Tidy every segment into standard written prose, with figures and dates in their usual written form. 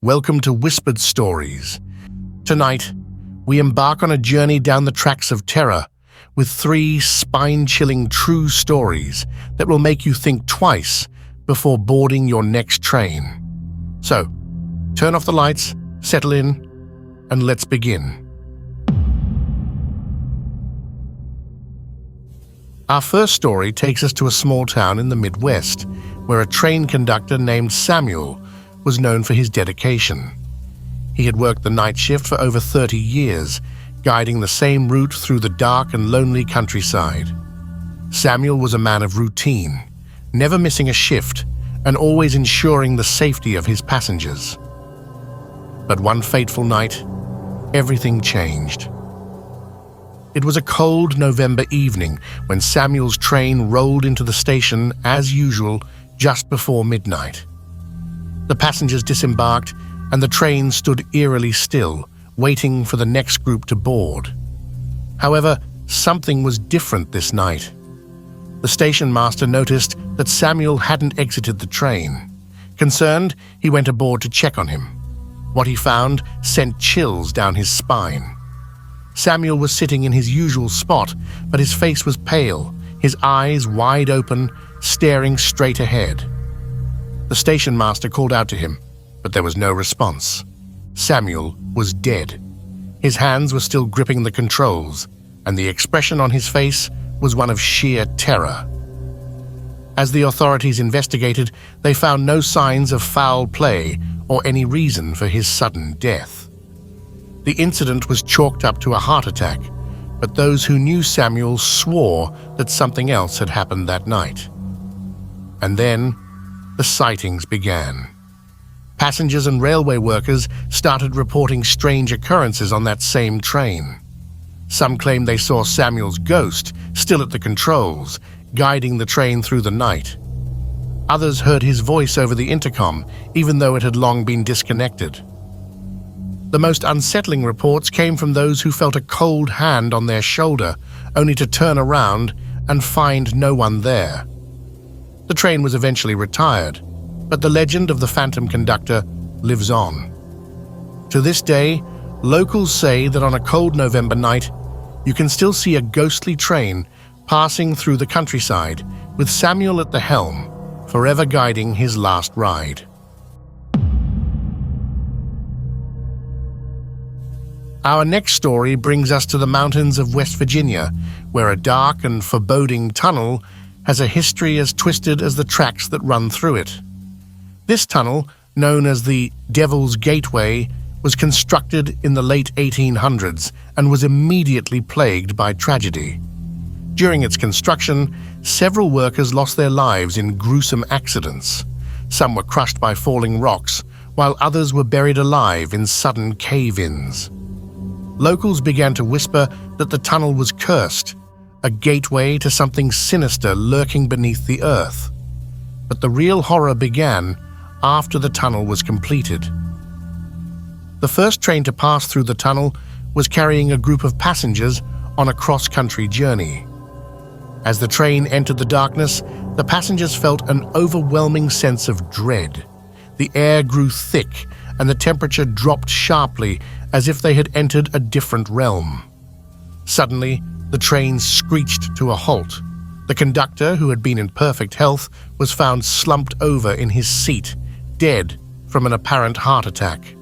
Welcome to Whispered Stories. Tonight, we embark on a journey down the tracks of terror with 3 spine-chilling true stories that will make you think twice before boarding your next train. So, turn off the lights, settle in, and let's begin. Our first story takes us to a small town in the Midwest, where a train conductor named Samuel was known for his dedication. He had worked the night shift for over 30 years, guiding the same route through the dark and lonely countryside. Samuel was a man of routine, never missing a shift and always ensuring the safety of his passengers. But one fateful night, everything changed. It was a cold November evening when Samuel's train rolled into the station as usual just before midnight. The passengers disembarked and the train stood eerily still, waiting for the next group to board. However, something was different this night. The station master noticed that Samuel hadn't exited the train. Concerned, he went aboard to check on him. What he found sent chills down his spine. Samuel was sitting in his usual spot, but his face was pale, his eyes wide open, staring straight ahead. The station master called out to him, but there was no response. Samuel was dead. His hands were still gripping the controls, and the expression on his face was one of sheer terror. As the authorities investigated, they found no signs of foul play or any reason for his sudden death. The incident was chalked up to a heart attack, but those who knew Samuel swore that something else had happened that night. And then, the sightings began. Passengers and railway workers started reporting strange occurrences on that same train. Some claimed they saw Samuel's ghost still at the controls, guiding the train through the night. Others heard his voice over the intercom, even though it had long been disconnected. The most unsettling reports came from those who felt a cold hand on their shoulder, only to turn around and find no one there. The train was eventually retired, but the legend of the phantom conductor lives on. To this day, locals say that on a cold November night, you can still see a ghostly train passing through the countryside with Samuel at the helm, forever guiding his last ride. Our next story brings us to the mountains of West Virginia, where a dark and foreboding tunnel has a history as twisted as the tracks that run through it. This tunnel, known as the Devil's Gateway, was constructed in the late 1800s and was immediately plagued by tragedy. During its construction, several workers lost their lives in gruesome accidents. Some were crushed by falling rocks, while others were buried alive in sudden cave-ins. Locals began to whisper that the tunnel was cursed, a gateway to something sinister lurking beneath the earth. But the real horror began after the tunnel was completed. The first train to pass through the tunnel was carrying a group of passengers on a cross-country journey. As the train entered the darkness, the passengers felt an overwhelming sense of dread. The air grew thick and the temperature dropped sharply as if they had entered a different realm. Suddenly, the train screeched to a halt. The conductor, who had been in perfect health, was found slumped over in his seat, dead from an apparent heart attack.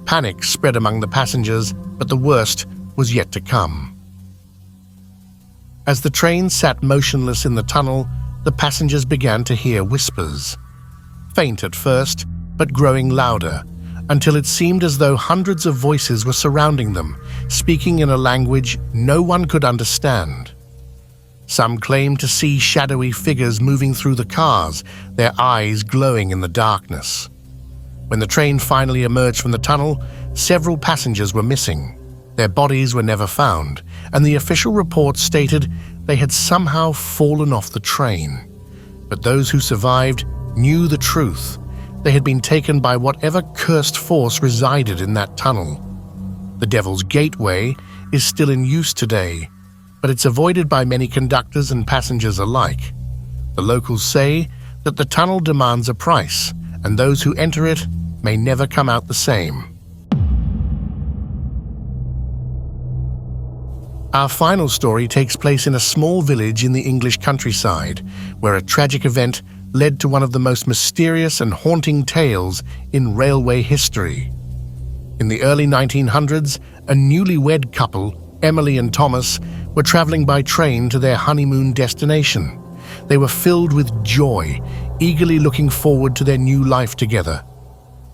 Panic spread among the passengers, but the worst was yet to come. As the train sat motionless in the tunnel, the passengers began to hear whispers. Faint at first, but growing louder, until it seemed as though hundreds of voices were surrounding them, speaking in a language no one could understand. Some claimed to see shadowy figures moving through the cars, their eyes glowing in the darkness. When the train finally emerged from the tunnel, several passengers were missing. Their bodies were never found, and the official report stated they had somehow fallen off the train. But those who survived knew the truth. They had been taken by whatever cursed force resided in that tunnel. The Devil's Gateway is still in use today, but it's avoided by many conductors and passengers alike. The locals say that the tunnel demands a price, and those who enter it may never come out the same. Our final story takes place in a small village in the English countryside, where a tragic event led to one of the most mysterious and haunting tales in railway history. In the early 1900s, a newlywed couple, Emily and Thomas, were traveling by train to their honeymoon destination. They were filled with joy, eagerly looking forward to their new life together.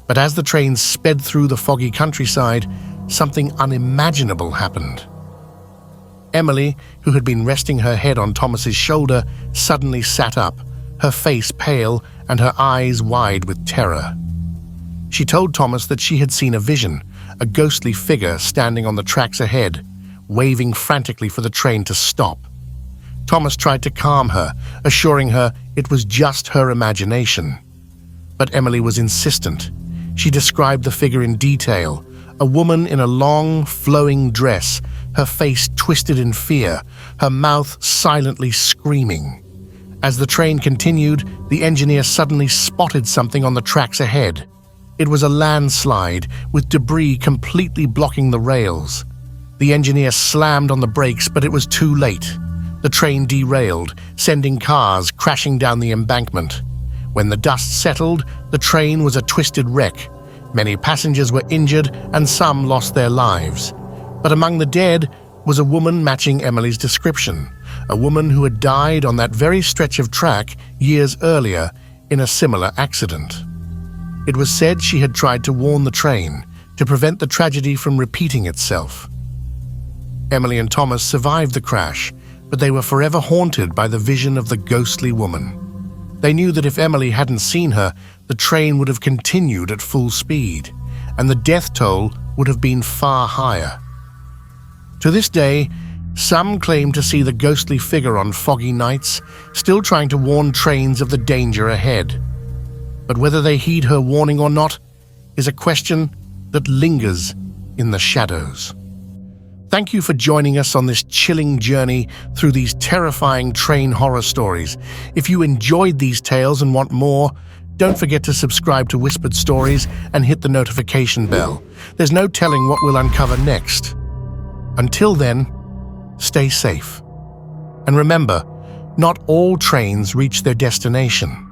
But as the train sped through the foggy countryside, something unimaginable happened. Emily, who had been resting her head on Thomas's shoulder, suddenly sat up, her face pale and her eyes wide with terror. She told Thomas that she had seen a vision, a ghostly figure standing on the tracks ahead, waving frantically for the train to stop. Thomas tried to calm her, assuring her it was just her imagination. But Emily was insistent. She described the figure in detail, a woman in a long, flowing dress, her face twisted in fear, her mouth silently screaming. As the train continued, the engineer suddenly spotted something on the tracks ahead. It was a landslide, with debris completely blocking the rails. The engineer slammed on the brakes, but it was too late. The train derailed, sending cars crashing down the embankment. When the dust settled, the train was a twisted wreck. Many passengers were injured and some lost their lives. But among the dead was a woman matching Emily's description, a woman who had died on that very stretch of track years earlier in a similar accident. It was said she had tried to warn the train, to prevent the tragedy from repeating itself. Emily and Thomas survived the crash, but they were forever haunted by the vision of the ghostly woman. They knew that if Emily hadn't seen her, the train would have continued at full speed, and the death toll would have been far higher. To this day, some claim to see the ghostly figure on foggy nights, still trying to warn trains of the danger ahead. But whether they heed her warning or not is a question that lingers in the shadows. Thank you for joining us on this chilling journey through these terrifying train horror stories. If you enjoyed these tales and want more, don't forget to subscribe to Whispered Stories and hit the notification bell. There's no telling what we'll uncover next. Until then, stay safe. And remember, not all trains reach their destination.